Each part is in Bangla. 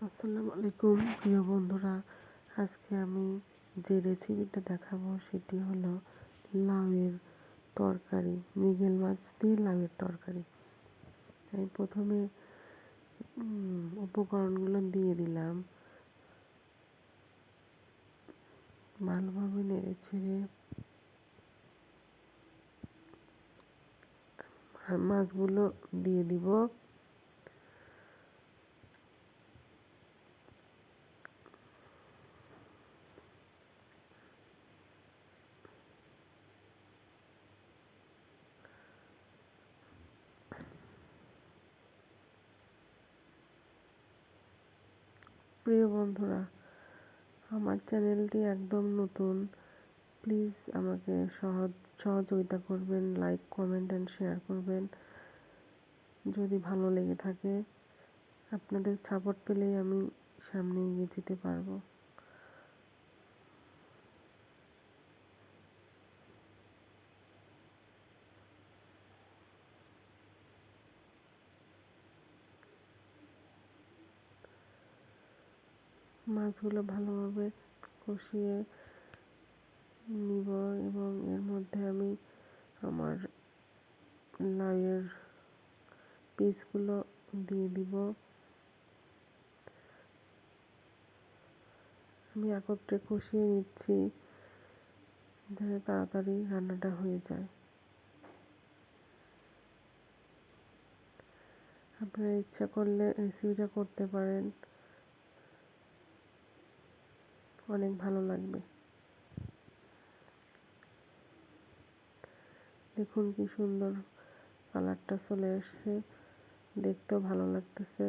আসসালামু আলাইকুম প্রিয় বন্ধুরা। আজকে আমি যে রেসিপিটা দেখাবো সেটি হলো লাউয়ের তরকারি, মৃগেল মাছ দিয়ে লাউয়ের তরকারি। আমি প্রথমে উপকরণগুলো দিয়ে দিলাম, ভালোভাবে নেড়ে ছেড়ে মাছগুলো দিয়ে দিব। প্রিয় বন্ধুরা, আমার চ্যানেলটি একদম নতুন, প্লিজ আমাকে সহযোগিতা করবেন, লাইক, কমেন্ট অ্যান্ড শেয়ার করবেন। যদি ভালো লেগে থাকে, আপনাদের সাপোর্ট পেলেই আমি সামনে এগিয়ে যেতে পারবো। মাছগুলো ভালোভাবে কষিয়ে নিব এবং এর মধ্যে আমি আমার লাউয়ের পিসগুলো দিয়ে দিব। আমি একত্রে কষিয়ে নিচ্ছি যাতে তাড়াতাড়ি রান্নাটা হয়ে যায়। আপনারা ইচ্ছা করলে রেসিপিটা করতে পারেন, অনেক ভালো লাগবে। দেখুন কি সুন্দর কালারটা চলে আসছে, দেখতেও ভালো লাগতেছে।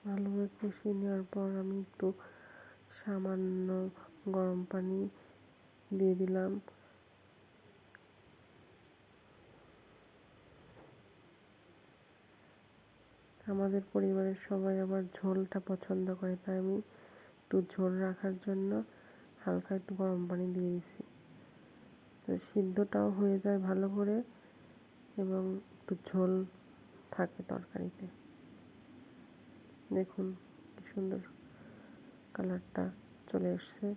ভালোভাবে কষিয়ে নেওয়ার পর আমি একটু সামান্য গরম পানি দিয়ে দিলাম। আমাদের পরিবারের সবাই আবার ঝোলটা পছন্দ করে, তাই আমি একটু ঝোল রাখার জন্য হালকা একটু গরম পানি দিয়ে দিছি, সিদ্ধটাও হয়ে যায় ভালো করে এবং একটু ঝোল থাকে তরকারিতে। দেখুন কি সুন্দর কালারটা চলে এসছে।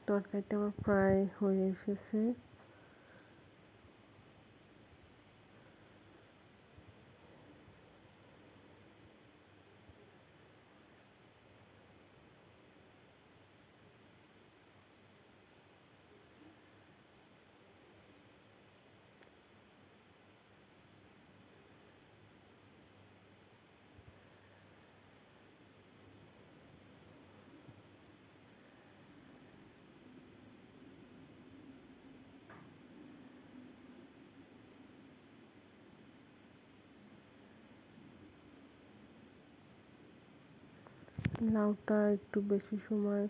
তরকারিটা আমার প্রায় হয়ে এসেছে। লাউটা একটু বেশি সময়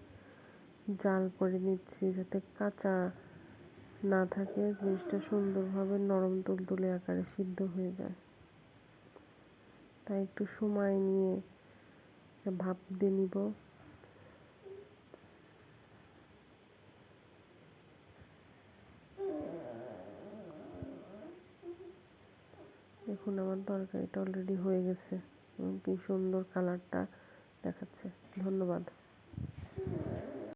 জাল করে নিচ্ছি যাতে কাঁচা না থাকে, জিনিসটা সুন্দরভাবে নরম তুলতুলে আকারে সিদ্ধ হয়ে যায়। তাই একটু সময় নিয়ে ভাপ দিয়ে নিব। দেখুন আমার তরকারিটা অলরেডি হয়ে গেছে এবং কি সুন্দর কালারটা দেখাচ্ছে। ধন্যবাদ।